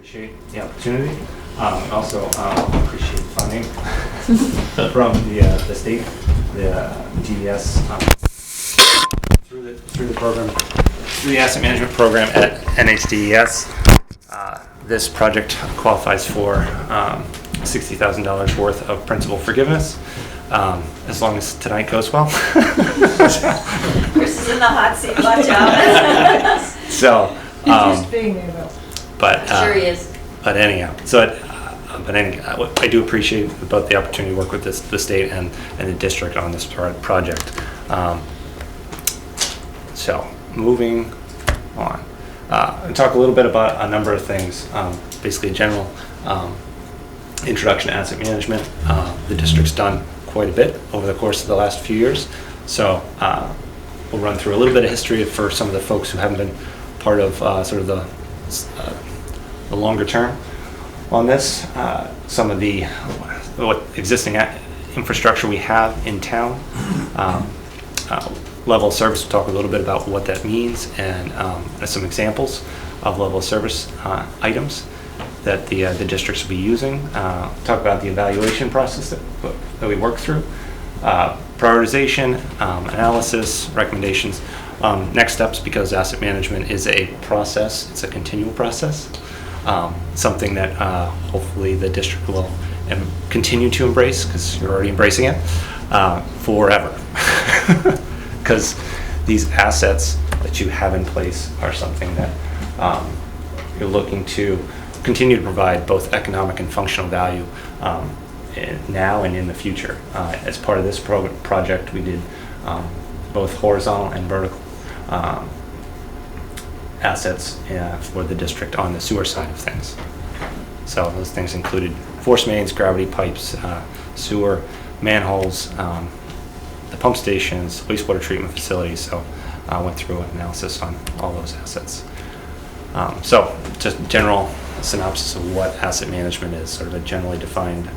appreciate the opportunity. Also appreciate funding from the state, the DVS, through the program, through the asset management program at NHDES. This project qualifies for $60,000 worth of principal forgiveness, as long as tonight goes well. Chris is in the hot seat, watch out. So, He's just being there though. but Sure he is. But anyhow, I do appreciate both the opportunity to work with the state and the district on this project. So moving on, I'll talk a little bit about a number of things. Basically, a general introduction to asset management. The district's done quite a bit over the course of the last few years. So we'll run through a little bit of history for some of the folks who haven't been part of sort of the longer term on this. Some of the what existing infrastructure we have in town. Level of service, we'll talk a little bit about what that means and some examples of level of service items that the districts will be using. Talk about the evaluation process that we work through. Prioritization, analysis, recommendations, next steps, because asset management is a process, it's a continual process, something that hopefully the district will continue to embrace, because you're already embracing it, forever. Because these assets that you have in place are something that you're looking to continue to provide both economic and functional value now and in the future. As part of this project, we did both horizontal and vertical assets for the district on the sewer side of things. So those things included force mains, gravity pipes, sewer, manholes, the pump stations, wastewater treatment facilities. So I went through an analysis on all those assets. So just general synopsis of what asset management is, sort of a generally defined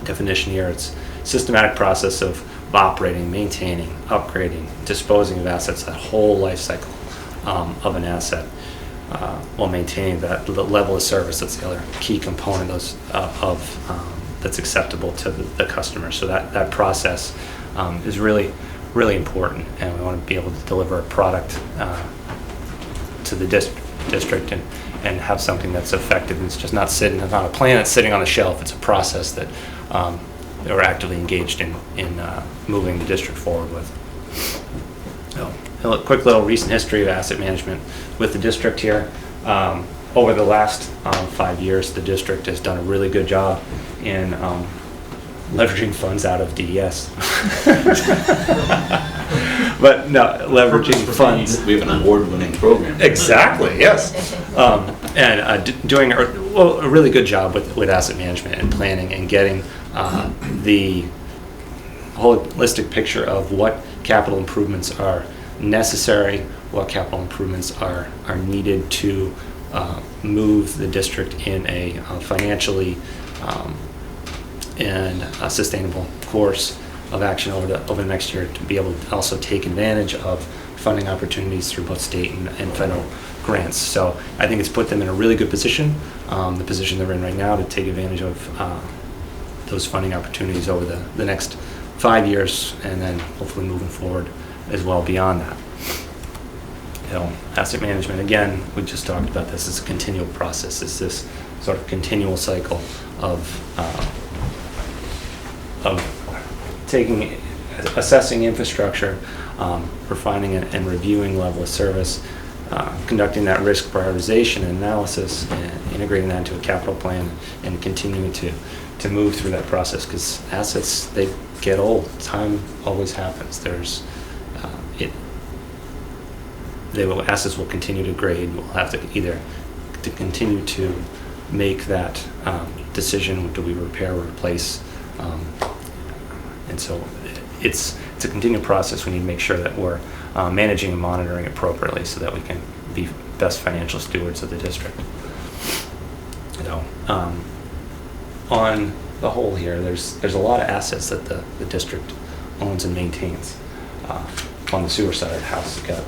definition here. It's a systematic process of operating, maintaining, upgrading, disposing of assets, that whole life cycle of an asset, while maintaining the level of service. That's the other key component that's acceptable to the customer. So that process is really, really important, and we want to be able to deliver a product to the district and have something that's effective. And it's just not sitting, it's not a plan that's sitting on the shelf. It's a process that we're actively engaged in moving the district forward with. So, a quick little recent history of asset management with the district here. Over the last 5 years, the district has done a really good job in leveraging funds out of DES. But no, leveraging funds. We have an award-winning program. Exactly, yes. And doing a really good job with asset management and planning and getting the holistic picture of what capital improvements are necessary, what capital improvements are needed to move the district in a financially and a sustainable course of action over the next year, to be able to also take advantage of funding opportunities through both state and federal grants. So I think it's put them in a really good position, the position they're in right now, to take advantage of those funding opportunities over the next 5 years, and then hopefully moving forward as well beyond that. Asset management, again, we just talked about this, is a continual process. It's this sort of continual cycle of assessing infrastructure, refining and reviewing level of service, conducting that risk prioritization and analysis, and integrating that into a capital plan, and continuing to move through that process, because assets, they get old. Time always happens. Assets will continue to grade. We'll have to either to continue to make that decision: do we repair or replace? And so it's a continual process. We need to make sure that we're managing and monitoring appropriately, so that we can be best financial stewards of the district. On the whole here, there's a lot of assets that the district owns and maintains. On the sewer side of the house, we've got,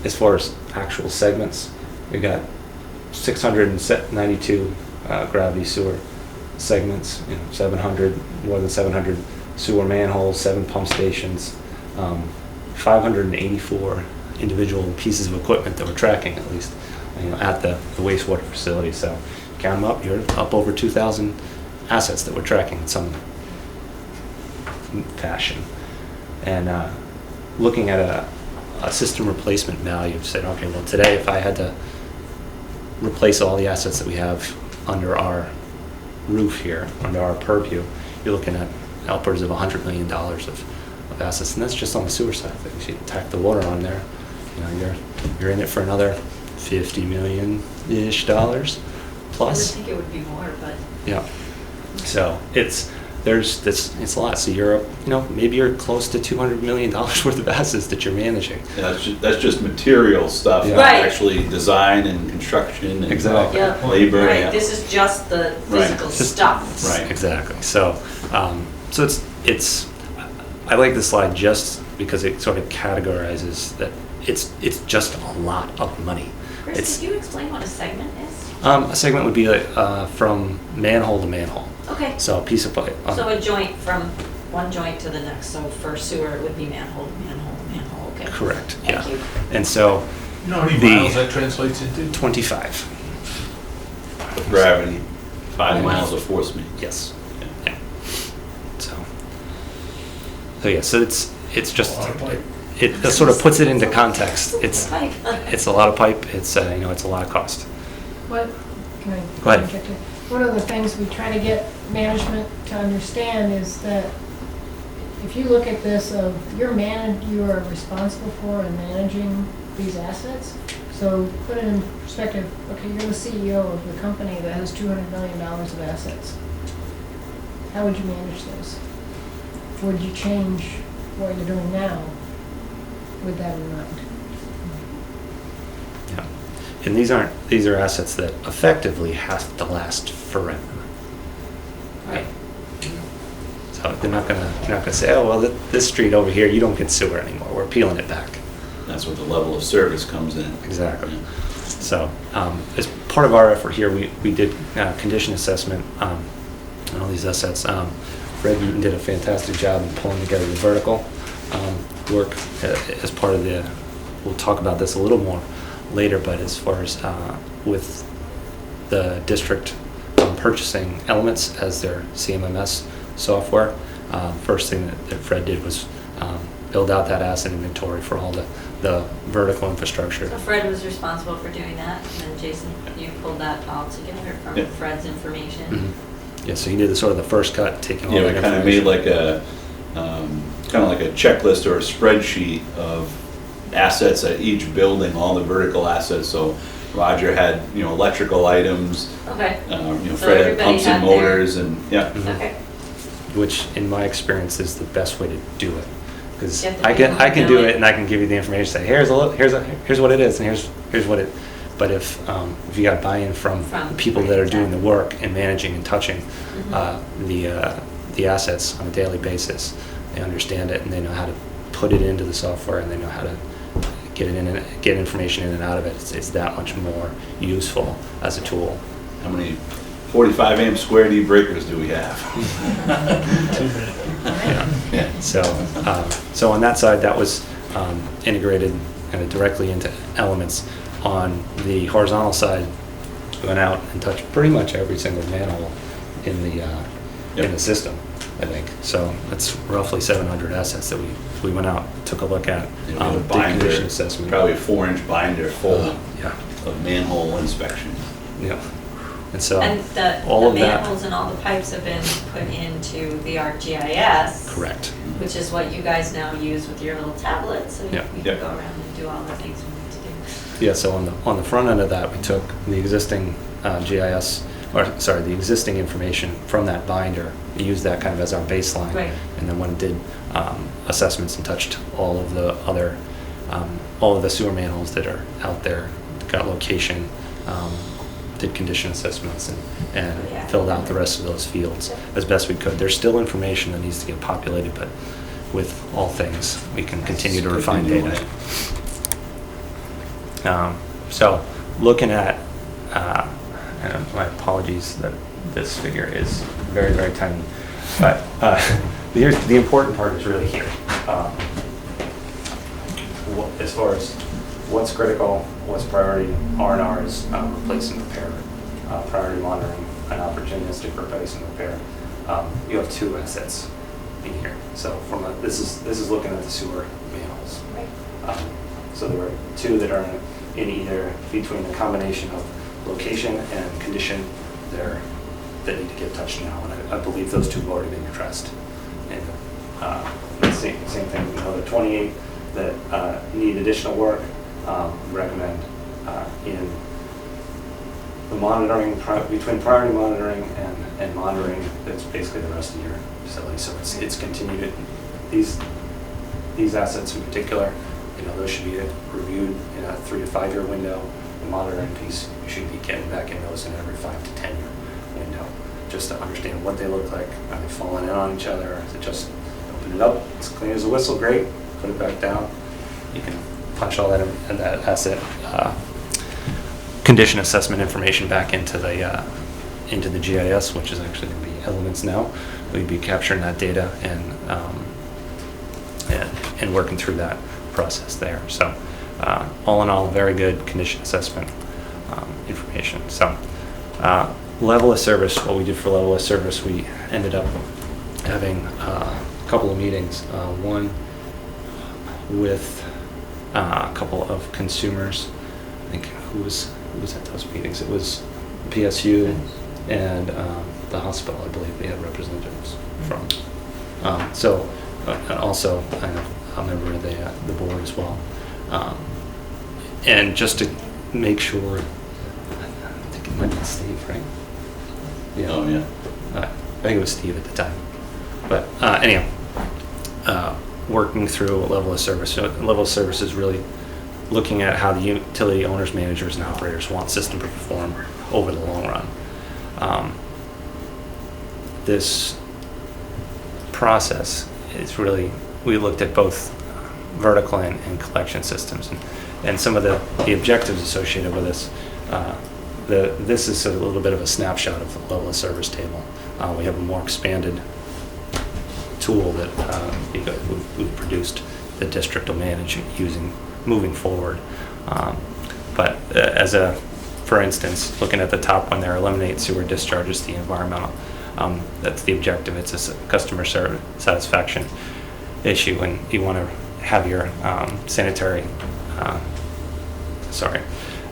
as far as actual segments, we've got 692 gravity sewer segments, 700, more than 700 sewer manholes, 7 pump stations, 584 individual pieces of equipment that we're tracking, at least, at the wastewater facility. So count them up, you're up over 2,000 assets that we're tracking in some fashion. And looking at a system replacement value, said, okay, well, today if I had to replace all the assets that we have under our roof here, under our purview, you're looking at upwards of $100 million of assets, and that's just on the sewer side of things. You tack the water on there, you're in it for another $50 million-ish plus. I would think it would be more, but. Yeah. So it's a lot. So you're maybe you're close to $200 million worth of assets that you're managing. Yeah, that's just material stuff, Yeah. not Right. actually design and construction and Exactly. Yeah. labor. Right, yeah. this is just the physical Just- stuff. Right. Exactly. So it's I like this slide just because it sort of categorizes that it's just a lot of money. Chris, It's could you explain what a segment is? a segment would be like from manhole to manhole. Okay, So a piece of pipe. so a joint from one joint to the next, so for sewer it would be manhole, manhole, manhole, okay. Correct. Thank Yeah. you. And so You know how many The- miles that translates into? 25. Gravity, 5 Oh, wow. miles of force main. Yes. Yeah. So yeah. So it's just A lot of pipe. it sort of puts it into context. It's Pipe. it's a lot of pipe. It's it's a lot of cost. What, can I? Go ahead. interject here? One of the things we try to get management to understand is that if you look at this of you are responsible for and managing these assets. So put it in perspective, okay, you're the CEO of the company that has $200 million of assets. How would you manage those? Would you change what you're doing now with that in mind? Yeah. And these are assets that effectively have to last forever. Right. So you're not gonna say, oh well, this street over here you don't get sewer anymore. We're peeling it back. That's what the level of service comes in. Exactly. Yeah. So as part of our effort here, we did condition assessment on all these assets. Fred Eaton did a fantastic job in pulling together the vertical work as part of the. We'll talk about this a little more later, but as far as with the district purchasing Elements as their CMMS software, first thing that Fred did was build out that asset inventory for all the vertical infrastructure. So Fred was responsible for doing that, and then Jason, you pulled that all together from Yeah. Fred's information. Mhm. Yeah, so he did the first cut, taking all Yeah, that we kind of made information. like a checklist or a spreadsheet of assets at each building, all the vertical assets. So Roger had, electrical items, Okay, So Fred had everybody pumps and had their- motors and, yeah. Mhm. okay. Which in my experience is the best way to do it. Because Get the I people can to do know it it. and I can give you the information, say, here's what it is and here's what it, but if you got buy-in from From- the people that are doing the exactly. work and managing and touching Mhm. the assets on a daily basis, they understand it and they know how to put it into the software and they know how to get it in and get information in and out of it. It's that much more useful as a tool. How many 45 amp square D breakers do we have? Yeah. So on that side, that was integrated kind of directly into Elements. On the horizontal side, we went out and touched pretty much every single manhole in the system, I think. So that's roughly 700 assets that we went out, took a look at, You know, did binder, condition assessment. Probably a 4-inch binder full Yeah, of manhole inspection. yeah. And so And all the of that, manholes and all the pipes have been put into the ArcGIS. correct. Which is what you guys now use with your little tablets, so you Yeah. can Yeah. go around and do all the things we need to do. Yeah, so on the front end of that, we took the existing GIS, or sorry, the existing information from that binder, we used that kind of as our baseline. Right. And then went and did assessments and touched all of the other, all of the sewer manholes that are out there, got location, did condition assessments and Yeah. filled out the rest of those fields as best we could. There's still information that needs to get populated, but with all things, we can continue to refine data. So looking at and my apologies that this figure is very, very tiny, but the important part is really here. As far as what's critical, what's priority, R&R is replace and repair, priority monitoring, and opportunistic replace and repair. You have two assets in here. So this is looking at the sewer manholes. Right. So there were two that are in either between the combination of location and condition there that need to get touched now, and I believe those two have already been addressed. And the same thing, another 28 that need additional work. Recommend in the monitoring between priority monitoring and monitoring. That's basically the rest of your facility. So it's continued. These assets in particular, those should be reviewed in a 3 to 5 year window. The monitoring piece, you should be getting back in those in every 5 to 10 year window, just to understand what they look like. Are they falling in on each other? Is it just open it up, it's clean as a whistle, great, put it back down. You can punch all that in that asset condition assessment information back into the GIS, which is actually going to be Elements now. We'd be capturing that data and working through that process there. So all in all, very good condition assessment information. So level of service, what we did for level of service, we ended up having a couple of meetings, one with a couple of consumers. I think who was at those meetings? It was PSU and the hospital, I believe they had representatives from. And also I'm a member of the board as well. And just to make sure, I think it might be Steve, right? Yeah. Oh, yeah. I think it was Steve at the time. But anyhow, working through a level of service. So level of service is really looking at how the utility owners, managers, and operators want system to perform over the long run. This process is really, we looked at both vertical and collection systems, and some of the objectives associated with this. This is a little bit of a snapshot of the level of service table. We have a more expanded tool that we've produced the district will manage using moving forward. But for instance, looking at the top one there, eliminate sewer discharges, the environmental. That's the objective. It's a customer satisfaction issue, and you want to have your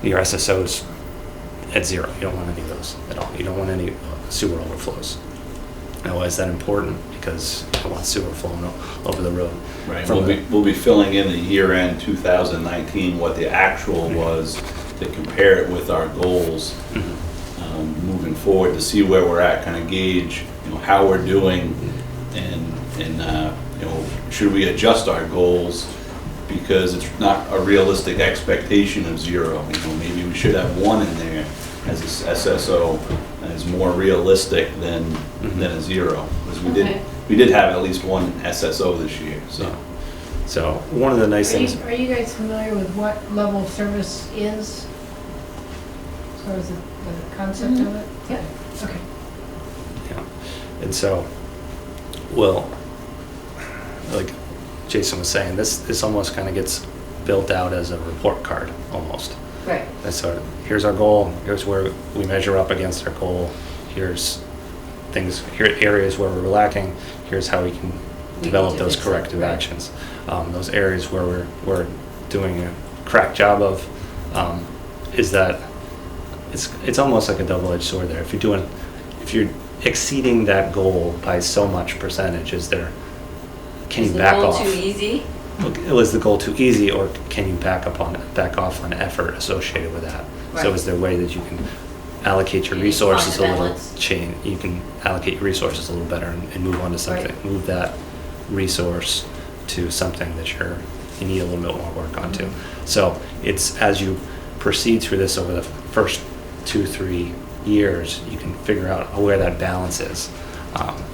your SSOs at 0. You don't want any of those at all. You don't want any sewer overflows. Now, why is that important? Because I want sewer flowing over the road. Right. We'll be filling in the year-end 2019 what the actual was to compare it with our goals moving forward to see where we're at, kind of gauge how we're doing, and should we adjust our goals because it's not a realistic expectation of 0. Maybe we should have 1 in there as a SSO as more realistic than a 0, because we did have at least 1 SSO this year. So one of the nice things. Are you guys familiar with what level of service is? As far as the concept of it? Yeah. Okay. Yeah, and so, well, like Jason was saying, this almost kind of gets built out as a report card almost. Right. And so here's our goal, here's where we measure up against our goal, here areas where we're lacking, here's how we can develop those corrective actions. Those areas where we're doing a crack job of, is that it's almost like a double-edged sword there. If you're exceeding that goal by so much percentage, can you back off? Is the goal too easy? Was the goal too easy, or can you back off on effort associated with that? Right. So is there a way that you can allocate your resources a Find the little balance. you can allocate your resources a little better and move on to something, Right. move that resource to something that you need a little bit more work onto. So it's as you proceed through this over the first 2-3 years, you can figure out where that balance is.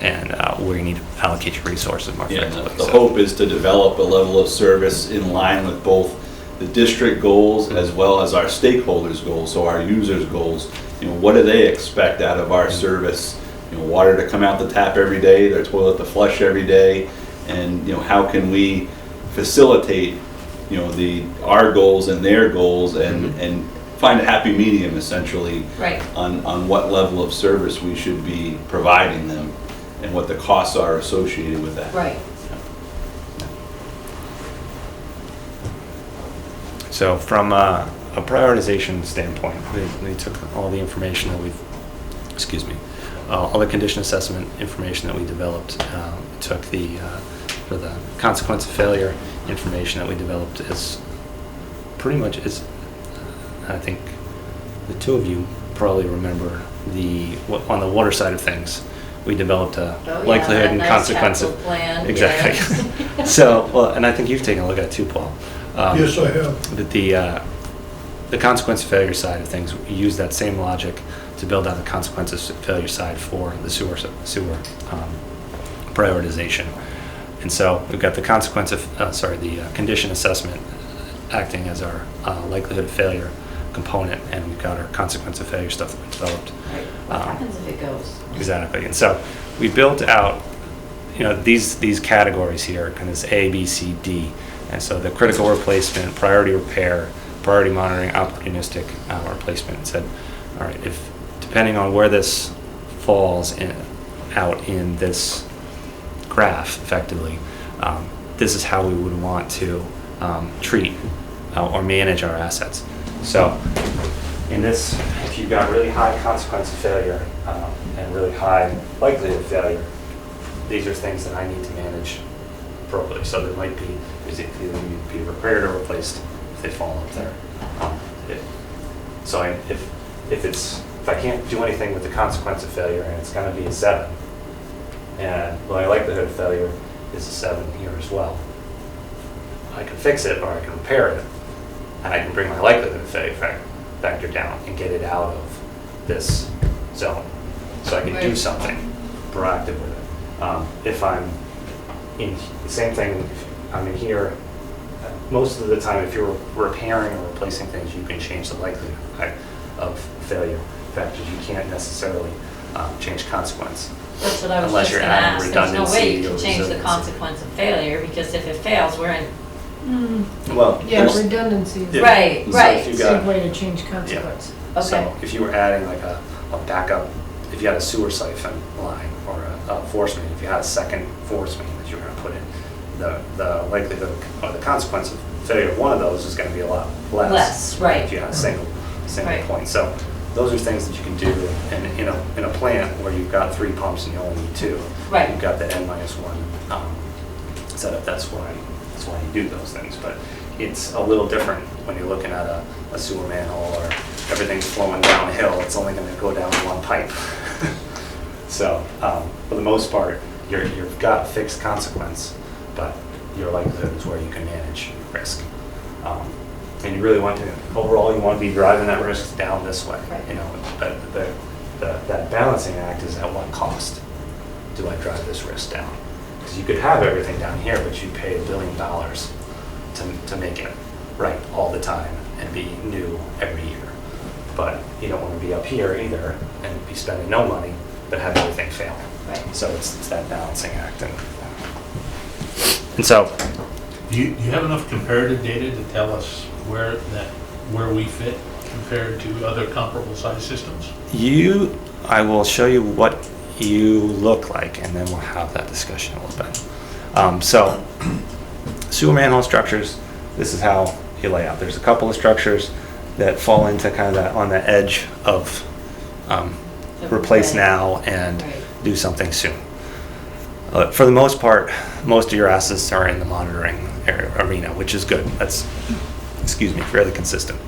And where you need to allocate your resources more Yeah, effectively. the hope is to develop a level of service in line with both the district goals as well as our stakeholders' goals, so our users' goals. You know, what do they expect out of our service? You know, water to come out the tap every day, their toilet to flush every day, and, you know, how can we facilitate, you know, our goals and their goals, and find a happy medium essentially Right. on what level of service we should be providing them and what the costs are associated with that. Right. So from a prioritization standpoint, we took all the information that we've, all the condition assessment information that we developed, took for the consequence of failure information that we developed as pretty much as, I think the two of you probably remember on the water side of things, we developed a likelihood and consequence of. Plan. Exactly. Yeah. So, well, and I think you've taken a look at it too, Paul. Yes, I have. But the consequence of failure side of things, we use that same logic to build out the consequences of failure side for the sewer prioritization. And so we've got the consequence of, the condition assessment acting as our likelihood of failure component, and we've got our consequence of failure stuff that we developed. Right. What happens if it goes? Exactly. And so we built out, these categories here, kind of this A, B, C, D. And so the critical replacement, priority repair, priority monitoring, opportunistic replacement said, all right, if depending on where this falls out in this graph, effectively, this is how we would want to treat or manage our assets. So in this, if you've got really high consequence of failure and really high likelihood of failure, these are things that I need to manage appropriately. So there might be, is it either need to be repaired or replaced if they fall up there. If I can't do anything with the consequence of failure and it's going to be a 7, and my likelihood of failure is a 7 here as well, I can fix it or I can repair it, and I can bring my likelihood of failure factor down and get it out of this zone. So I can do Right. something proactive with it. If I'm in the same thing, if I'm in here, most of the time, if you're repairing or replacing things, you can change the likelihood of failure factors. You can't necessarily change consequence. That's what I was Unless just you're gonna adding ask. There's no way you redundancy can or change the resiliency. consequence of failure, because if it fails, we're in. Well, Yeah, there's- redundancy is Yeah. a Right, So right. if you good got, way to change consequence. Okay. so if you were adding like a backup, if you had a sewer siphon line or a force main, if you had a second force main that you were going to put in, the likelihood or the consequence of failure of one of those is going to be a lot less. Less, right. If you had a single Right. point. So those are things that you can do in a plant where you've got 3 pumps and you only need 2. Right. You've got the N-1 setup. That's why you do those things. But it's a little different when you're looking at a sewer manhole or everything's flowing downhill. It's only going to go down one pipe. So for the most part, you've got a fixed consequence, but your likelihood is where you can manage risk. And you really want to, overall, you want to be driving that risk down this way. Right. But that balancing act is at what cost do I drive this risk down? Because you could have everything down here, but you pay $1 billion to make it right all the time and be new every year. But you don't want to be up here either and be spending no money, but have everything fail. Right. So it's that balancing act. And so, Do you have enough comparative data to tell us where we fit compared to other comparable size systems? I will show you what you look like, and then we'll have that discussion a little bit. So, sewer manhole structures, this is how you lay out. There's a couple of structures that fall into kind of that on the edge of replace Right. now and Right. do something soon. For the most part, most of your assets are in the monitoring arena, which is good. That's, fairly consistent.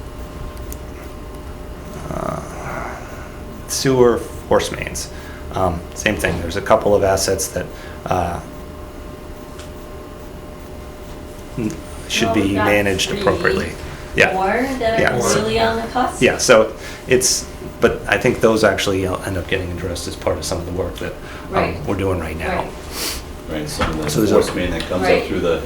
Sewer force mains, same thing. There's a couple of assets that should Well, be we've got managed 3 appropriately. Yeah. More that Yeah. are really on the cusp? Yeah, so but I think those actually end up getting addressed as part of some of the work that Right. we're doing right now. Right. Right, some of So the there's a- force main that comes Right. up through the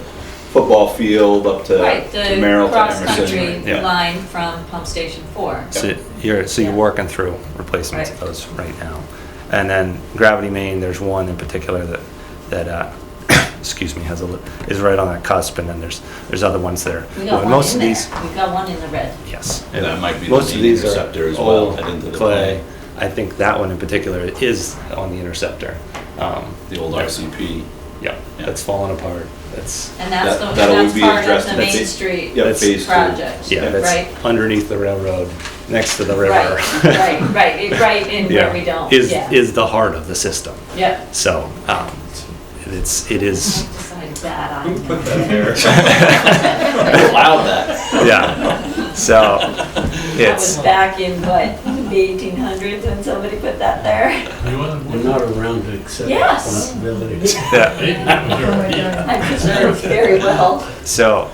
football field up to Right, the Merrill to cross-country Emerson. Yeah. line from Pump Station 4. So you're Yeah. working through replacements of Right. those right now. And then gravity main, there's one in particular that excuse me, is right on that cusp, and then there's other ones that are. We got one most in of these, there. We've got one in the red. yes. And that might be the Most of main these are interceptor as well, old head into the clay. I think that one in particular is on the interceptor. The old RCP. Yeah, Yeah. that's falling apart. That's, And that's That'll that's be part of addressed the in Main phase- Street Yeah, That's- phase two. project. yeah, that's Right? underneath the railroad, next to the river. Right in where Yeah, we don't, is yeah. is the heart of the system. Yeah. So, it is, Decided that Who on. put that there? Who allowed that? yeah. So, That was it's, back in, what, the 1800s when somebody put that there? You want We're not around to accept Yes. responsibility. yeah. Oh my God. I preserved very well. So,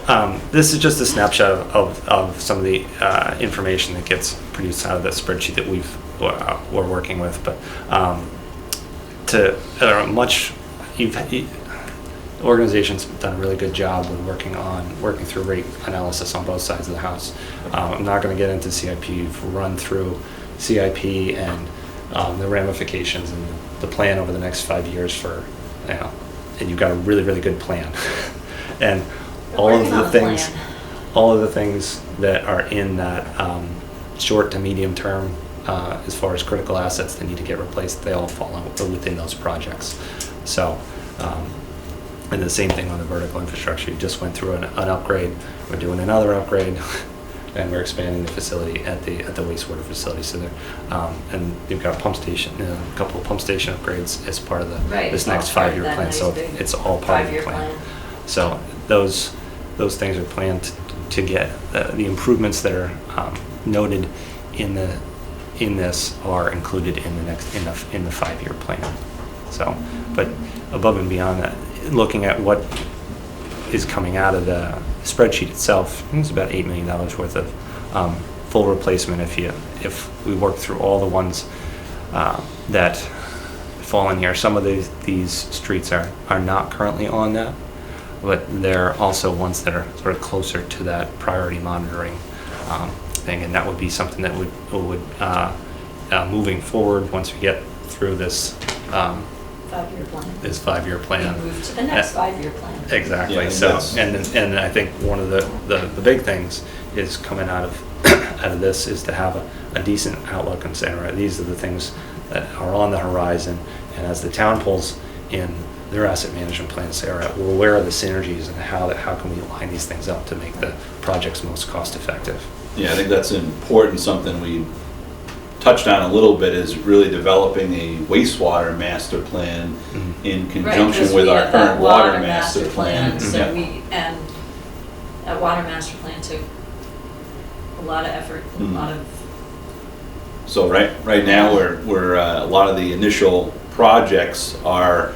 this is just a snapshot of some of the information that gets produced out of the spreadsheet that we're working with. But the organization's done a really good job with working through rate analysis on both sides of the house. I'm not going to get into CIP. We've run through CIP and the ramifications and the plan over the next 5 years and you've got a really, really good plan. And all of Working on the a things, plan. all of the things that are in that short to medium term, as far as critical assets that need to get replaced, they all fall within those projects. So, and the same thing on the vertical infrastructure. You just went through an upgrade. We're doing another upgrade, and we're expanding the facility at the wastewater facility. So there, and you've got a pump station, a couple of pump station upgrades as part of Right, this it's all next part of 5-year that plan. nice So big it's all part of the 5-year plan. plan. So those things are planned to get the improvements that are noted in this are included in the 5-year plan. So, but above and beyond that, looking at what is coming out of the spreadsheet itself, it's about $8 million worth of full replacement if we work through all the ones that fall in here. Some of these streets are not currently on that, but there are also ones that are sort of closer to that priority monitoring thing, and that would be something that would moving forward once we get through this 5-year plan. 5-year plan. We move to the next 5-year plan. Exactly. Yeah, So, that's- and I think one of the big things is coming out of this is to have a decent outlook and saying, right, these are the things that are on the horizon, and as the town pulls in their asset management plan, say, all right, well, where are the synergies and how can we line these things up to make the projects most cost effective? Yeah, I think that's important, something we touched on a little bit, is really developing a wastewater master plan in Right, conjunction 'cause with we our have that current water master plan. So Yeah. and that water master plan took a lot of effort, a Mhm. lot of, So right now, we're a lot of the initial projects are,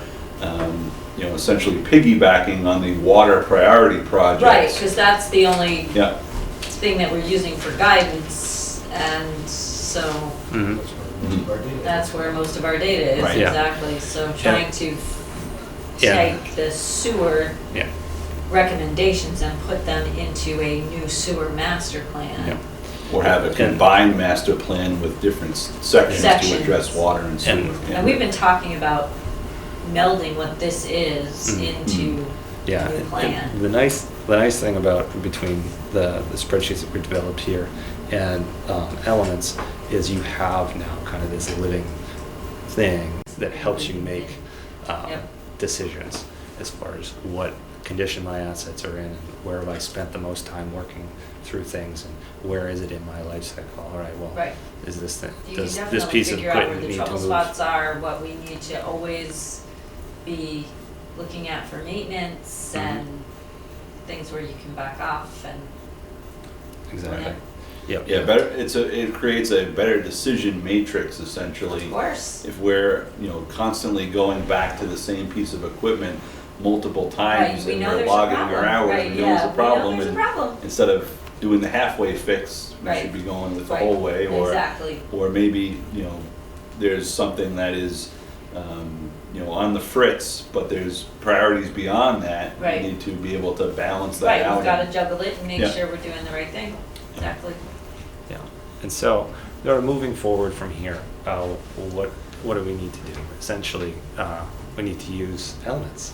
essentially piggybacking on the water priority projects. right, because that's the only Yeah, thing that we're using for guidance, and so Mhm. that's where most of our data is, Right. Yeah. exactly. So trying to Yeah. take the sewer Yeah. recommendations and put them into a new sewer master plan. Yeah. or have a combined master plan with different sections to Sections. address water and sewer. And- And we've been talking about melding what this is Mhm. into Yeah, a new plan. the nice thing about between the spreadsheets that we developed here and Elements is you have now kind of this living thing that helps you make Yep. decisions as far as what condition my assets are in and where have I spent the most time working through things and where is it in my life cycle. All right, well, Right. is this thing, You can does this definitely piece of figure out where equipment the need to trouble move? spots are, what we need to always be looking at for maintenance Mhm. and things where you can back off and, Exactly. Yep. Yeah, it creates a better decision matrix, essentially. of course. If we're, constantly going back to the same piece of equipment multiple times Right, we and know we're there's a logging problem. our hours, Right, we know there's yeah, a problem. We know there's a and problem. Instead of doing the halfway fix, we Right. should be going with the Right, whole way, or exactly. maybe, there's something that is on the fritz, but there's priorities beyond that. Right. We need to be able to balance that Right, out. we've gotta juggle it and make Yeah. sure we're doing the right thing. Exactly. Yeah, and so, moving forward from here, what do we need to do? Essentially, we need to use Elements,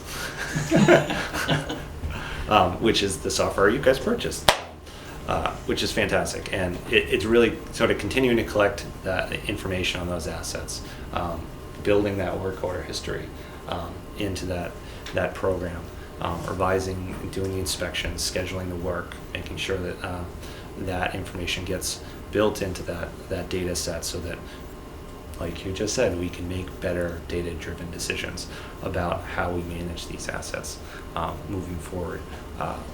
which is the software you guys purchased, which is fantastic. And it's really sort of continuing to collect that information on those assets, building that work order history into that program, revising, doing the inspections, scheduling the work, making sure that that information gets built into that data set so that, like you just said, we can make better data-driven decisions about how we manage these assets moving forward.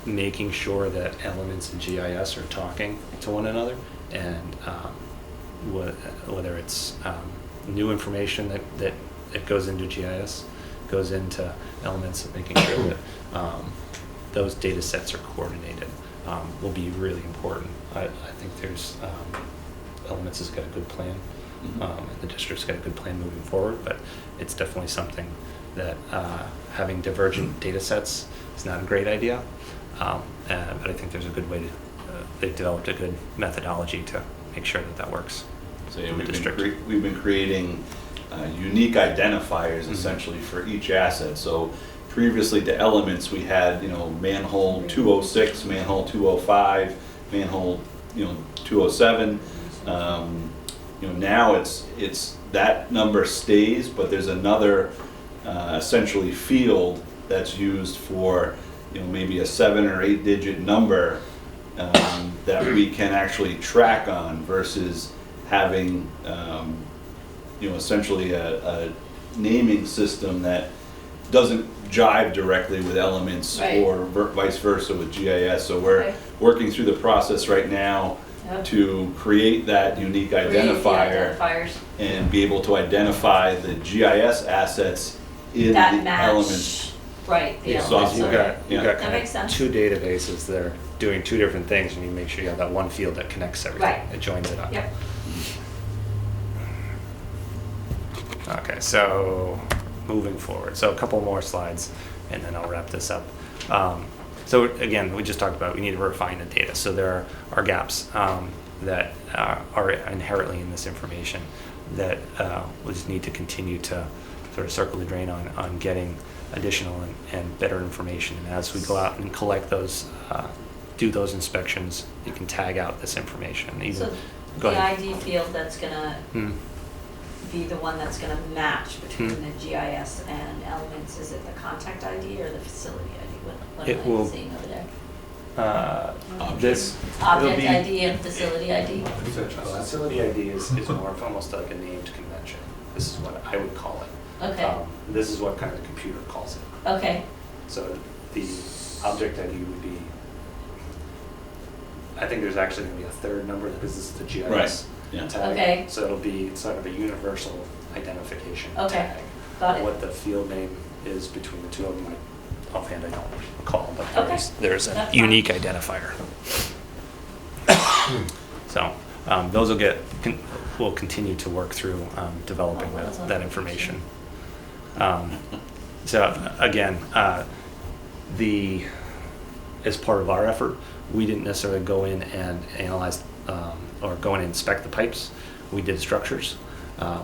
Making sure that Elements and GIS are talking to one another, and whether it's new information that goes into GIS, goes into Elements, making sure that those data sets are coordinated will be really important. I think there's Elements has got a good plan. And the district's got a good plan moving forward, but it's definitely something that having divergent data sets is not a great idea. But I think there's a good way to, they've developed a good methodology to make sure that works. So yeah, in the we've district. been creating unique identifiers essentially for each asset. So previously to Elements, we had, manhole 206, manhole 205, manhole, 207. Now it's that number stays, but there's another essentially field that's used for, maybe a 7 or 8 digit number that we can actually track on versus having, essentially a naming system that doesn't jive directly with Elements Right. or vice versa with GIS. So we're Okay. working through the process right now Yep. to create that unique Create the identifier identifiers and be able to identify the GIS assets in that the match, Elements. right, the Yeah, elements. You've Okay. got, Yeah. got That kind makes of sense. two databases that are doing two different things, and you make sure you have that one field that connects everything. Right. It joins it up. Yep. Okay, so moving forward, so a couple more slides, and then I'll wrap this up. So again, we just talked about we need to refine the data. So there are gaps that are inherently in this information that we just need to continue to sort of circle the drain on getting additional and better information. And as we go out and collect those, do those inspections, you can tag out this information. Even, So go the ahead. ID field that's gonna be the one that's gonna match between Hmm. the GIS and Elements, is it the contact ID or the facility ID? What It am I will- seeing over there? This it'll Object be- ID and facility ID? Facility ID is more of almost like a named convention. This is what I would call it. Okay, This is what kind of the computer calls it. okay, So the object ID would be, I think there's actually going to be a third number because this is the GIS Right, yeah. tag. Okay. So it'll be sort of a universal identification Okay, tag. got it. What the field name is between the two of them, offhand I don't recall, but Okay, there's a that's fine. unique identifier. So those we'll continue to work through developing Oh, that's that information. So again, as part of our effort, we didn't necessarily go in and analyze or go in and inspect the pipes. We did structures.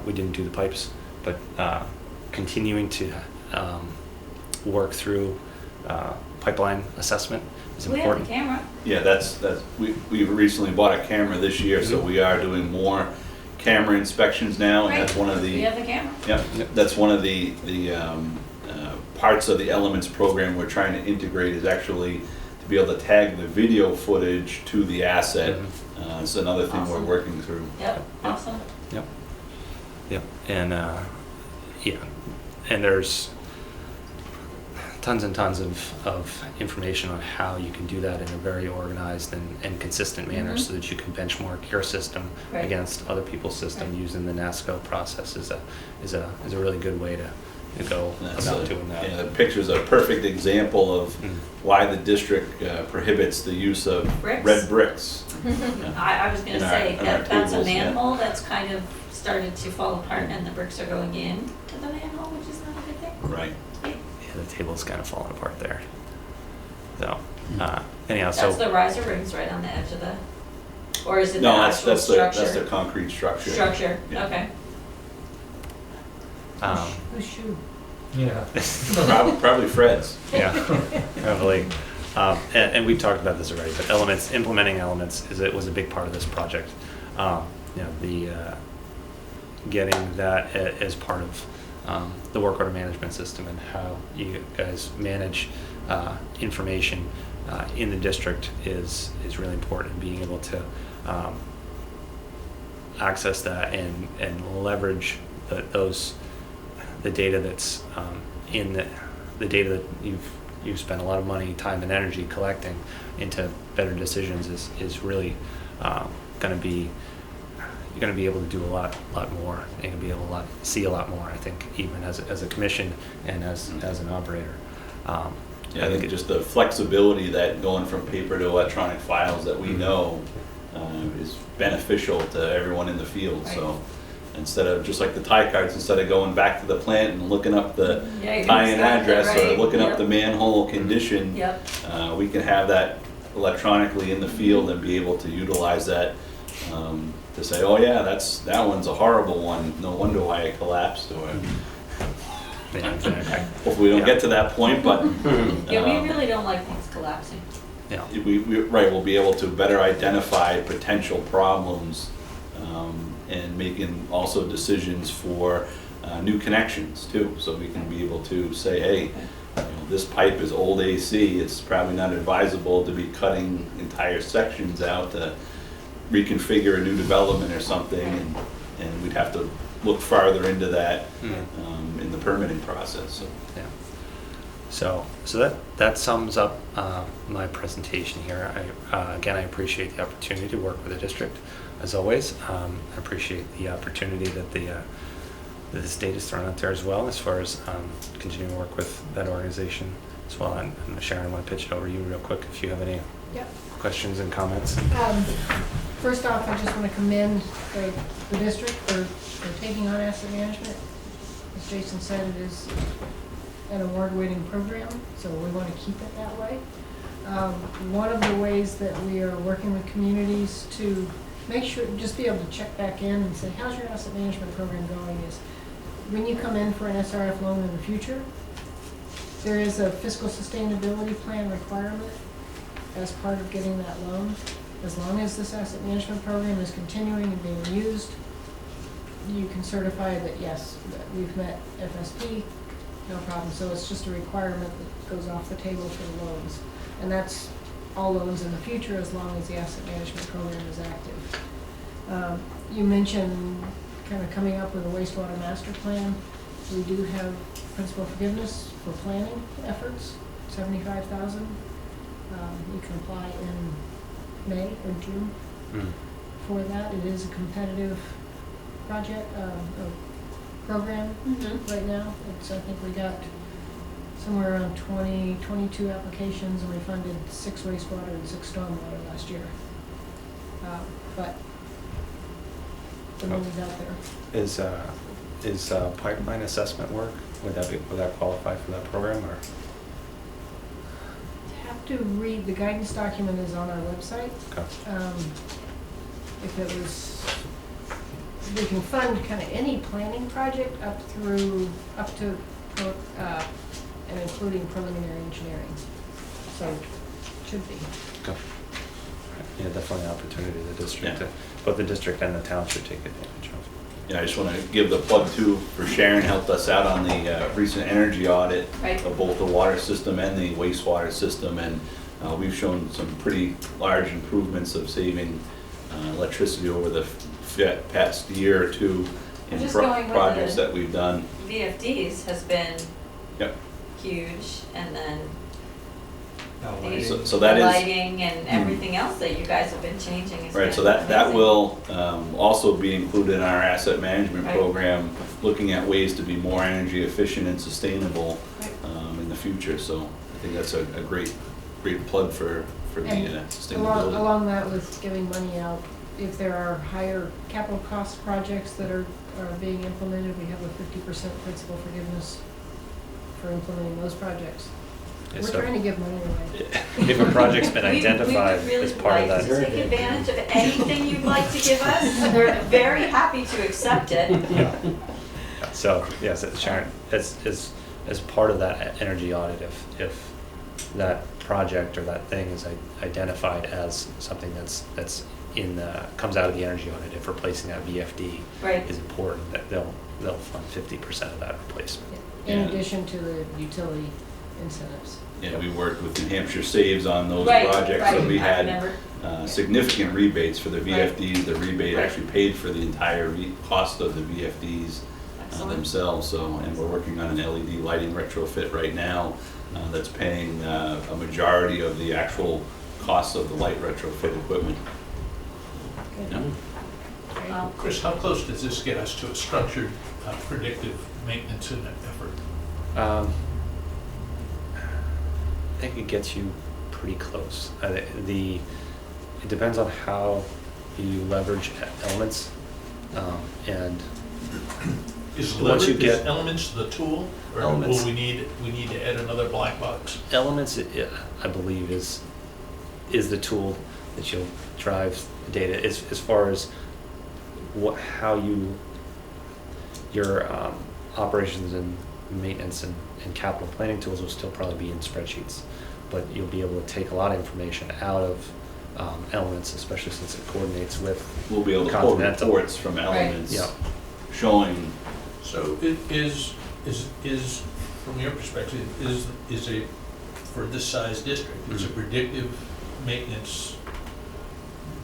We didn't do the pipes, but continuing to work through pipeline assessment is we have the important. camera. Yeah, we recently bought a camera this year, so we are doing more camera inspections now, and that's Great. one of We the, have the camera. yep, that's one of the parts of the Elements program we're trying to integrate is actually to be able to tag the video footage to the asset. It's another thing we're Awesome. working through. Yep, awesome. Yep, and and there's tons and tons of information on how you can do that in a very organized and consistent manner Mhm. so that you can benchmark your system Right. against other people's system. Right. Using the NASCO process is a really good way to go That's about doing that. Yeah, the picture's a perfect example of Mm. why the district prohibits the use of Bricks? red bricks. I was gonna In our- say, in our that's a tables, yeah. manhole that's kind of started to fall apart and the bricks are going in to the manhole, which is not a good thing. Right. Yeah, the table's kind of falling apart there. So, anyhow, That's so, the riser rooms right on the edge of the, or is it the No, actual that's structure? the concrete structure. Structure, Yeah. okay. Who's shoe? Yeah. Probably Fred's. yeah, probably. And we've talked about this already, but implementing elements was a big part of this project. You know, the getting that as part of the work order management system and how you guys manage information in the district is really important. Being able to access that and leverage the data that's in the data that you've spent a lot of money, time, and energy collecting into better decisions is really going to be, you're going to be able to do a lot more. You're going to be able to see a lot more, I think, even as a commission and as an operator. Yeah, I think just the flexibility that going from paper to electronic files that we know is beneficial to everyone in the field. Right. So instead of, just like the tie cards, instead of going back to the plant and looking up the Yeah, you tie-in got that address or right. looking up Yep. the manhole condition, Yep. we can have that electronically in the field and be able to utilize that to say, oh yeah, that one's a horrible one. No wonder why it collapsed. Or Yeah, exactly. hopefully we don't Yeah. get to that point, but Yeah, we really don't like things collapsing. Yeah. we'll be able to better identify potential problems and making also decisions for new connections too. So we can be able to say, hey, you know, this pipe is old AC. It's probably not advisable to be cutting entire sections out to reconfigure a new development or something, and we'd have to look farther into that in the permitting process. So. Yeah. So that sums up my presentation here. Again, I appreciate the opportunity to work with the district, as always. I appreciate the opportunity that that the state has thrown out there as well, as far as continuing to work with that organization as well. And Sharon, I want to pitch it over to you real quick if you have any Yep. questions and comments. First off, I just want to commend the district for taking on asset management. As Jason said, it is an award-winning program, so we want to keep it that way. One of the ways that we are working with communities to make sure, just be able to check back in and say, how's your asset management program going, is when you come in for an SRF loan in the future, there is a fiscal sustainability plan requirement as part of getting that loan. As long as this asset management program is continuing and being used, you can certify that, yes, that we've met FSP, no problem. So it's just a requirement that goes off the table for the loans. And that's all loans in the future, as long as the asset management program is active. You mentioned kind of coming up with a wastewater master plan. We do have principal forgiveness for planning efforts, $75,000. You can apply in May or June for that. It is a competitive project, program right now. I think we got somewhere around 22 applications, and we funded 6 wastewater and 6 stormwater last year. But the money's out there. Is pipeline assessment work, would that qualify for that program, or? Have to read, the guidance document is on our website. Okay. If it was, we can fund kind of any planning project up to and including preliminary engineering. So it should be. Okay. Yeah, definitely an opportunity the district, Yeah. both the district and the town should take advantage of. Yeah, I just want to give the plug too for Sharon, helped us out on the recent energy audit Right. of both the water system and the wastewater system, and we've shown some pretty large improvements of saving electricity over the past year or two in Just going with projects the- that we've done. VFDs has been Yep. huge, and then So the that is. lighting and everything else that you guys have been changing is Right, so been that amazing. will also be included in our asset management Right. program, looking at ways to be more energy efficient and sustainable Right. in the future. So I think that's a great plug for the And sustainability. along that with giving money out if there are higher capital cost projects that are being implemented, we have a 50% principal forgiveness for implementing those projects. Yeah, We're so trying to give money away. if a project's been We identified would really as part of like to that. take advantage of anything you'd like to give us. We're very happy to accept it. Yeah. So, yes, Sharon, as part of that energy audit, if that project or that thing is identified as something that's comes out of the energy audit, if replacing that VFD Right. is important, that they'll fund 50% of that replacement. In Yeah. addition to the utility incentives. Yeah, we worked with New Hampshire Saves on those Right, projects, so right, we I had remember. significant rebates for the VFDs. The rebate Right. actually paid for the entire cost of the VFDs Excellent. themselves, so, and we're working on an LED lighting retrofit right now that's paying a majority of the actual cost of the light retrofit equipment. Good. Yeah. Great. Well, Chris, how close does this get us to a structured predictive maintenance effort? I think it gets you pretty close. It depends on how you leverage elements, and Is Once you leverage, get- is elements the tool? Or Elements. will we need to add another black box? elements, I believe, is the tool that you'll drive data as far as how your operations and maintenance and capital planning tools will still probably be in spreadsheets, but you'll be able to take a lot of information out of elements, especially since it coordinates with We'll be able to pull Continental. reports from elements Yeah. showing, So it is, from your perspective, for this size district, is a predictive maintenance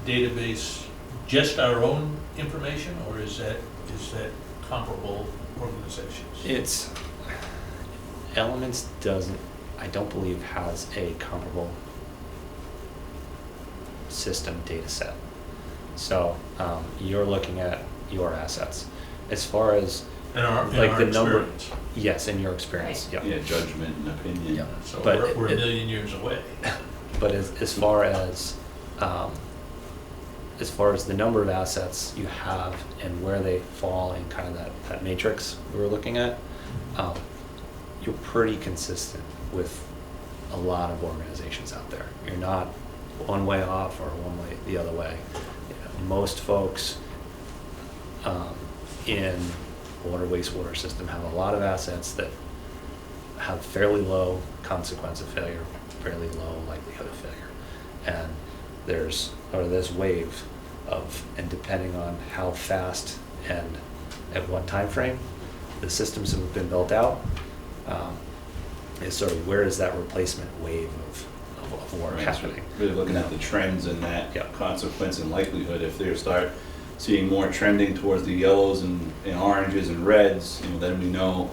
database just our own information, or is that comparable organizations? Elements I don't believe has a comparable system data set. So you're looking at your assets. As far as In our like the number, experience. yes, in your experience, yeah. yeah, judgment and opinion. Yeah. So But we're a it- million years away. But as far as the number of assets you have and where they fall in kind of that matrix we were looking at, you're pretty consistent with a lot of organizations out there. You're not one way off or one way the other way. You know, most folks in water wastewater system have a lot of assets that have fairly low consequence of failure, fairly low likelihood of failure. And there's this wave and depending on how fast and at what time frame the systems have been built out, is sort of where is that replacement wave of work Right, so happening. really looking at the trends in that Yeah. consequence and likelihood. If they start seeing more trending towards the yellows and oranges and reds, then we know,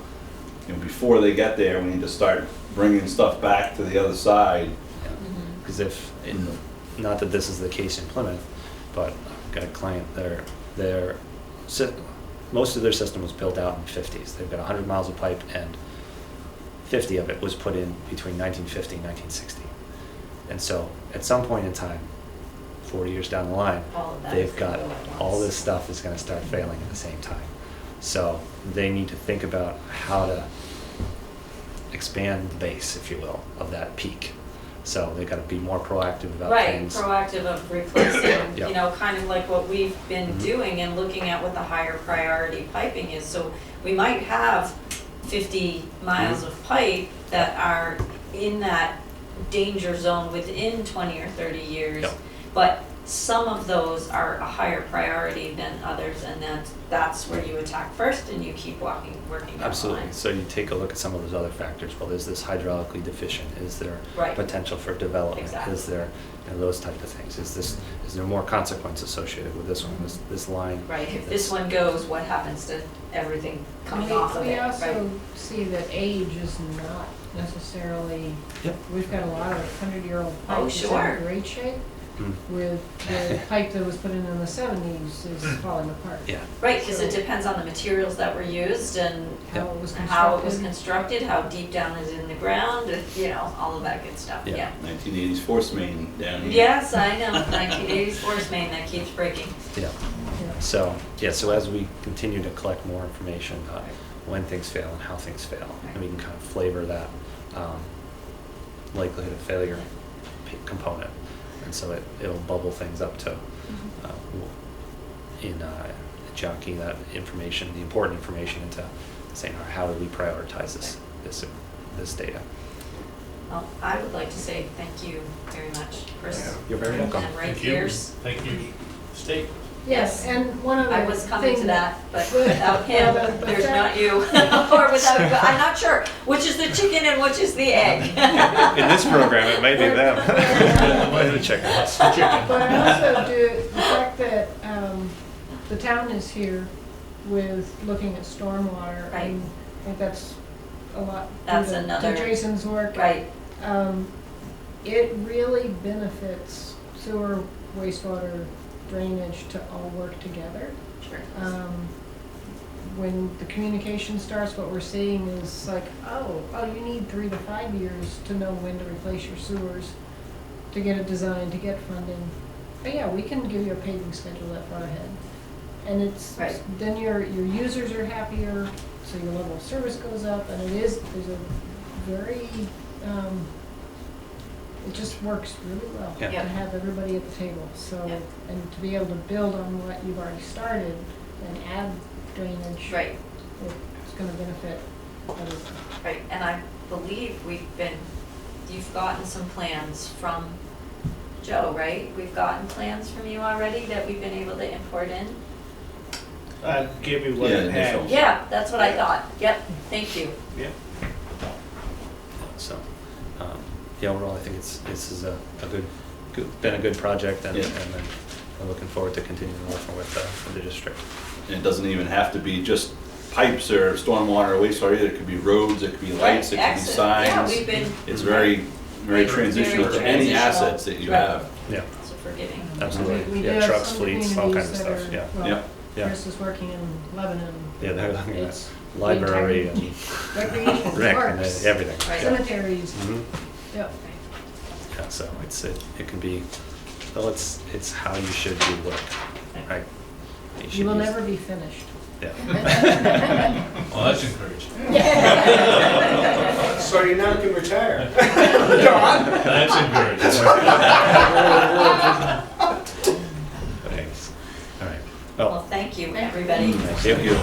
before they get there, we need to start bringing stuff back to the other side. Because not that this is the case in Plymouth, but I've got a client, most of their system was built out in the 50s. They've got 100 miles of pipe and 50 of it was put in between 1950 and 1960. And so at some point in time, 40 years down the line, All of that they've is got gonna go at all once. this stuff is going to start failing at the same time. So they need to think about how to expand the base, if you will, of that peak. So they've got to be more proactive about Right, things. proactive of replacing, Yeah. kind of like what we've been Mhm. doing and looking at what the higher priority piping is. So we might have 50 miles Mhm. of pipe that are in that danger zone within 20 or 30 years. Yep. But some of those are a higher priority than others, and that's where you attack first and you keep working down the Absolutely. line. So you take a look at some of those other factors. Well, is this hydraulically deficient? Is there Right. potential for development? Exactly. Is there those type of things? Is there more consequence associated with this one? This line? Right, if this one goes, what happens to everything coming off of it, We right? also see that age is not necessarily, Yep. we've got a lot of 100-year-old Oh, pipe that's sure. in great shape, with the pipe that was put in the 70s is falling apart. Yeah, Right, because it depends on the materials that were used and How it was how it was constructed. constructed, how deep down is in the ground, you know, all of that good stuff, Yeah. yeah. 1980s force main down here. Yes, I know, 1980s force main that keeps breaking. yeah. Yeah. So, so as we continue to collect more information about when things fail and how things fail, and we can kind of flavor that likelihood of failure component. And so it'll bubble things up to, chunking that information, the important information, into saying, all right, how do we prioritize this data? Well, I would like to say thank you very much, Chris. You're very welcome. And Ray Thank you. Pierce. Thank you, state. Yes, and one other I was coming to thing that, but without him, Well, but there's that- not you. Or without you, I'm not sure which is the chicken and which is the egg. In this program, it might be them. Might be the chicken. But I also do, the fact that the town is here with looking at stormwater. Right. I think that's a lot due That's to another- Jason's work. Right, It really benefits sewer, wastewater, drainage to all work together. sure. When the communication starts, what we're seeing is like, oh, you need 3 to 5 years to know when to replace your sewers, to get it designed, to get funding. But yeah, we can give you a paving schedule that far ahead. And it's, Right. then your users are happier, so your level of service goes up, and there's a very, it just works really well Yeah. to have everybody at the table. So, Yeah. and to be able to build on what you've already started and add drainage. Right, It's gonna benefit everyone. right, and I believe you've gotten some plans from Joe, right? We've gotten plans from you already that we've been able to import in? I gave you what Yeah, I had. initial. Yeah, that's what I thought, yep, thank you. Yeah. So, overall, I think this is a been a good project, and Yeah. and then we're looking forward to continuing working with the district. And it doesn't even have to be just pipes or stormwater or wastewater either. It could be roads, it could be lights, it could be Excellent. Yeah, signs. we've been, It's very, very transitional to any transitional. assets that you Right. have. Yeah, so forgiving. absolutely. We do Yeah, have trucks, some fleets, all kinds of communities stuff, that are- yeah. well, Yeah. Yeah. Chris is working in Lebanon. Yeah, they're looking at It's library the and entire recreation, rec and parks, everything. Right. Yeah. cemeteries, Mhm. yep. Yeah, so it can be, well, it's how you should do work, right? should You will use- never be finished. Yeah. Well, that's encouraging. So you now can retire. That's encouraging. Thanks. All right. Well, Well, thank you, everybody. thank you.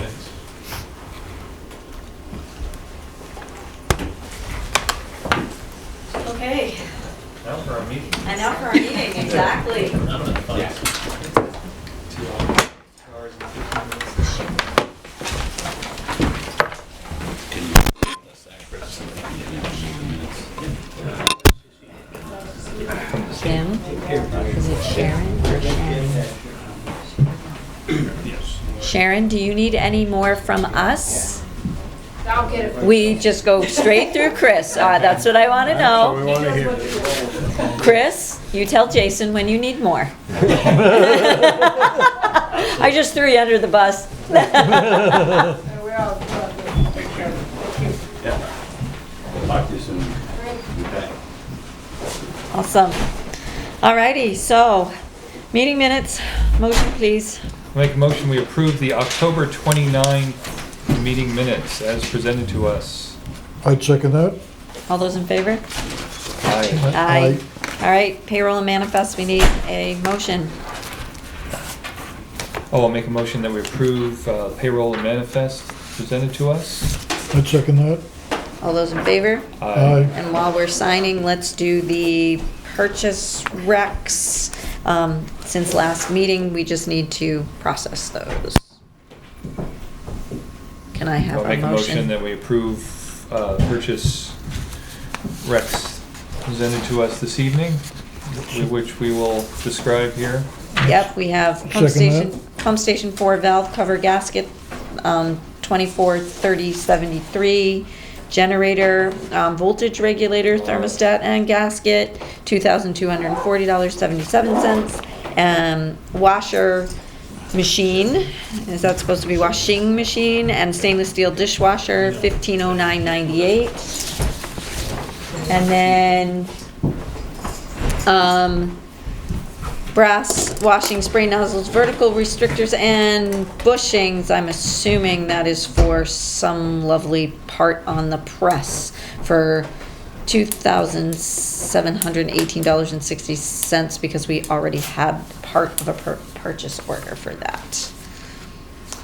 Okay, Now for our meeting. and now for our meeting, exactly. I'm gonna find- Can you? Kim? Is it Sharon or Sharon? Yes. Sharon, do you need any more from us? I'll get it. for you. We just go straight through Chris. That's what I want to know. He knows what to do. Chris, you tell Jason when you need more. I just threw you under the bus. We're all good. Take care. Thank you. Yeah. Talk to you soon. Okay. Awesome. Alrighty, so, meeting minutes, motion please. Make a motion, we approve the October 29th meeting minutes as presented to us. I'd second that. All those in favor? Aye. Aye. All right, payroll and manifest, we need a motion. Oh, I'll make a motion that we approve payroll and manifest presented to us. I'd second that. All those in favor? Aye. And while we're signing, let's do the purchase recs. Since last meeting, we just need to process those. Can I have I'll a make a motion motion? that we approve purchase recs presented to us this evening, which we will describe here. Yep, we have Second pump station 4 valve cover gasket, 243073, Generator, voltage regulator, thermostat and gasket, $2,240.77. Washer machine, is that supposed to be washing machine? And stainless steel dishwasher, $1,509.98. And then, brass washing spray nozzles, vertical restrictors, and bushings. I'm assuming that is for some lovely part on the press for $2,718.60 because we already had part of a purchase order for that.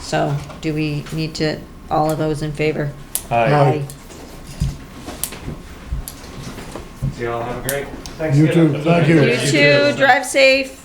So do we need to, all of those in favor? Aye. See y'all, have a great You too, thank you. You too, drive safe.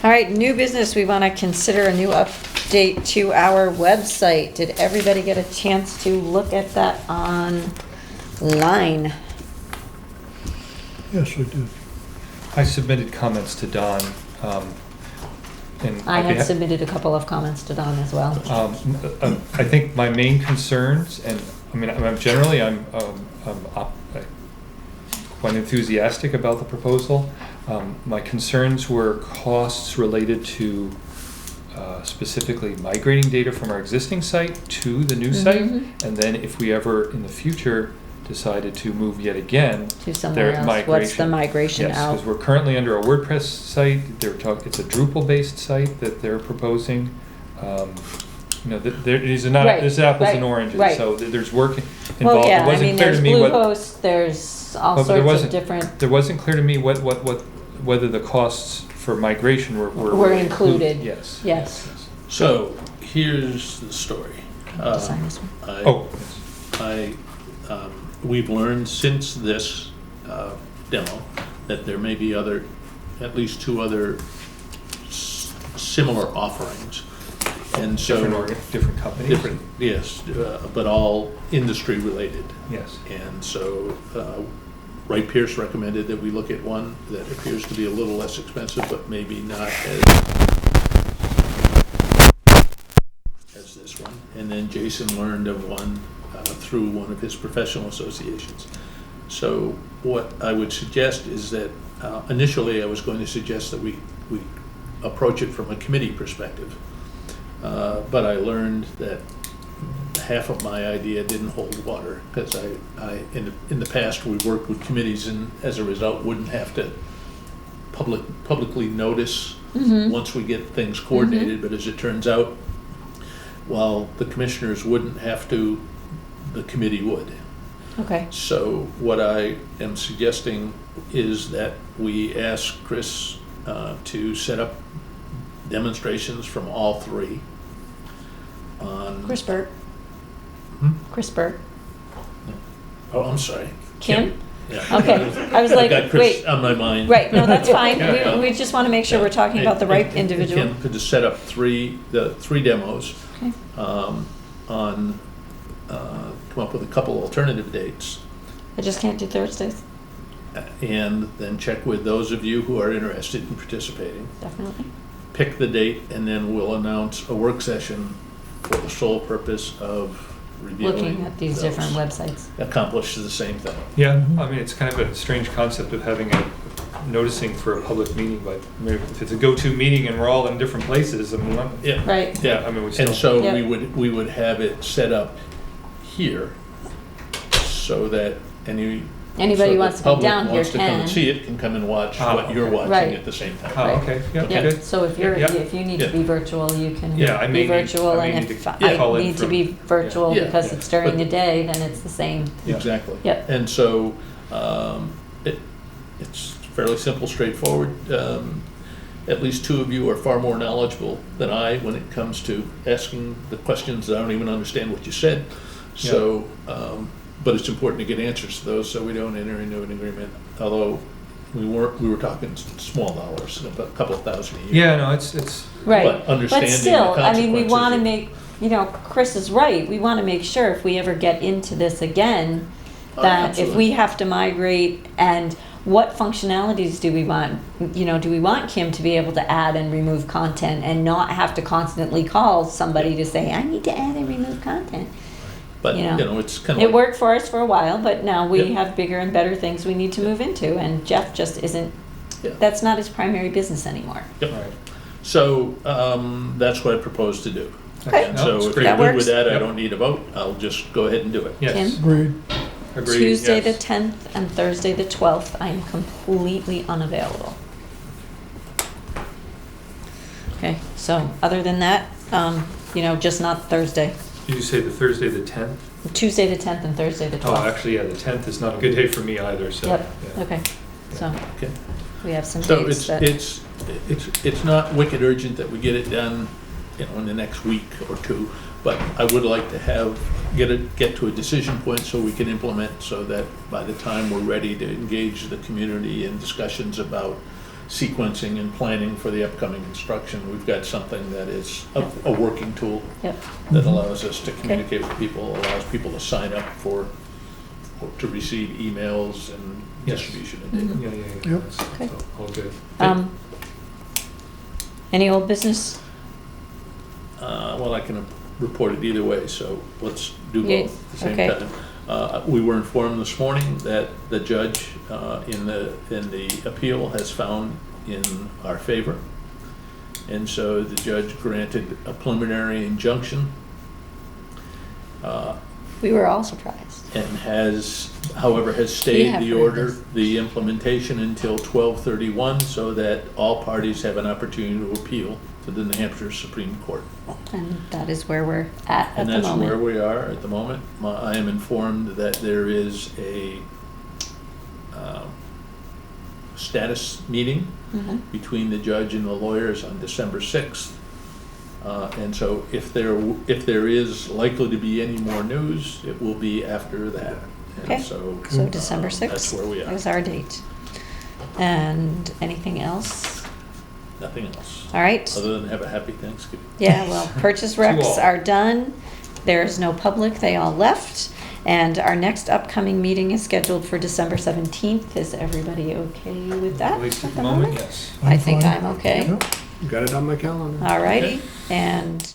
All right, new business, we want to consider a new update to our website. Did everybody get a chance to look at that online? Yes, I did. I submitted comments to Don, and I I'd be had ha- submitted a couple of comments to Don as well. I think my main concerns, and I mean, I'm quite enthusiastic about the proposal. My concerns were costs related to specifically migrating data from our existing site to the new site, and then if we ever in the future decided to move yet again, To somewhere their else. What's the migration Yes, out? because we're currently under a WordPress site. It's a Drupal-based site that they're proposing. These are not, Right, this is apples and right, oranges, right. so there's work Well, involved. yeah, It I wasn't mean, clear there's to me what. Bluehost, there's all But there sorts of wasn't- different, There wasn't clear to me whether the costs for migration Were included. Yes. Yes. So, here's the story. Can I sign this one? Oh, We've learned since this demo that there may be at least two other similar offerings. And so. different companies. Different, yes, but all industry related. Yes. And so, Wright Pierce recommended that we look at one that appears to be a little less expensive, but maybe not as this one. And then Jason learned of one through one of his professional associations. So what I would suggest is that initially I was going to suggest that we approach it from a committee perspective. But I learned that half of my idea didn't hold water, because in the past, we worked with committees and as a result wouldn't have to publicly notice once we get things coordinated, but as it turns out, while the commissioners wouldn't have to, the committee would. Okay. So what I am suggesting is that we ask Chris to set up demonstrations from all three on. Chris Burt. Chris Burt. Oh, I'm sorry. Kim? Yeah. Okay, I was like, I've got Chris wait. on my mind. Right, no, that's fine. Yeah. We just want to make sure we're talking about the right And individual. Kim could just set up the three demos, Okay. come up with a couple alternative dates, I just can't do Thursdays, and then check with those of you who are interested in participating. definitely. Pick the date, and then we'll announce a work session for the sole purpose of reviewing Looking at these those. different websites. Accomplishes the same thing. Yeah, I mean, it's kind of a strange concept of having noticing for a public meeting, but I mean, if it's a go-to meeting and we're all in different places, I mean, Yeah. Right. yeah, I mean, we still. And so Yeah. we would have it set up here so that Anybody so who the wants to come public down here wants to come can. and see it, can come and watch Ah, what you're okay. watching Right. at the same time. Oh, okay, yeah, Okay. good. So if you're, Yeah. if you need to Yeah. be virtual, you can Yeah, I may be need- virtual, I may and need if to I call in need to from- be virtual Yeah. because Yeah. it's during But- the day, then it's the same. Yeah. Exactly. Yep. And so, it's fairly simple, straightforward. At least two of you are far more knowledgeable than I when it comes to asking the questions that I don't even understand what you said. So, but it's important to get answers to those so we don't enter into an agreement, although we were talking small dollars, about a couple of thousand a year. Yeah, no, it's, Right. But understanding the still, I mean, we consequences want to of- make, Chris is right. We want to make sure if we ever get into this again, Oh, that if absolutely. we have to migrate, and what functionalities do we want? Do we want Kim to be able to add and remove content and not have to constantly call somebody to say, I need to add and remove content? But, you you know, know, it's kind of It like, worked for us for a while, but now we Yep. have bigger and better things we need to move into, and Jeff just isn't, Yeah. that's not his primary business anymore. Yep. Right. So, that's what I propose to do. Okay. And No, so it's if great. you're That good works. with that, I Yep. don't need a vote, I'll just go ahead and do it. Yes. Kim? Agreed. Agreed, Tuesday the yes. 10th and Thursday the 12th, I am completely unavailable. Okay, so other than that, just not Thursday. Did you say the Thursday, the 10th? Tuesday the 10th and Thursday the 12th. Oh, actually, yeah, the 10th is not a good day for me either, so. Yep, yeah. okay, so Okay. we have some So dates that. it's not wicked urgent that we get it done, in the next week or two, but I would like to get to a decision point so we can implement, so that by the time we're ready to engage the community in discussions about sequencing and planning for the upcoming construction, we've got something that is a working tool Yep, that allows us to communicate with people, allows people to sign up to receive emails and Yes. distribution of data. Yeah, yeah, yeah. Yep. That's- Okay. that's all good. any old business? Well, I can report it either way, so let's do Yeah, both at the same okay. time. We were informed this morning that the judge in the appeal has found in our favor. And so the judge granted a preliminary injunction We were all surprised. and however, has stayed have the heard order, this. the implementation until 12/31, so that all parties have an opportunity to appeal to the New Hampshire Supreme Court. And that is where we're at And the that's where moment. we are at the moment. I am informed that there is a status meeting Mhm. between the judge and the lawyers on December 6th. And so if there is likely to be any more news, it will be after that. And Okay. so, So December 6th. That's where we are. Is our date. And anything else? Nothing else, All right. other than have a happy Thanksgiving. Yeah, well, purchase recs all. are done. There is no public, they all left. And our next upcoming meeting is scheduled for December 17th. Is everybody okay with that? At least at the moment, yes. I think fine. I'm okay. Yep. Got it on my calendar. All righty. And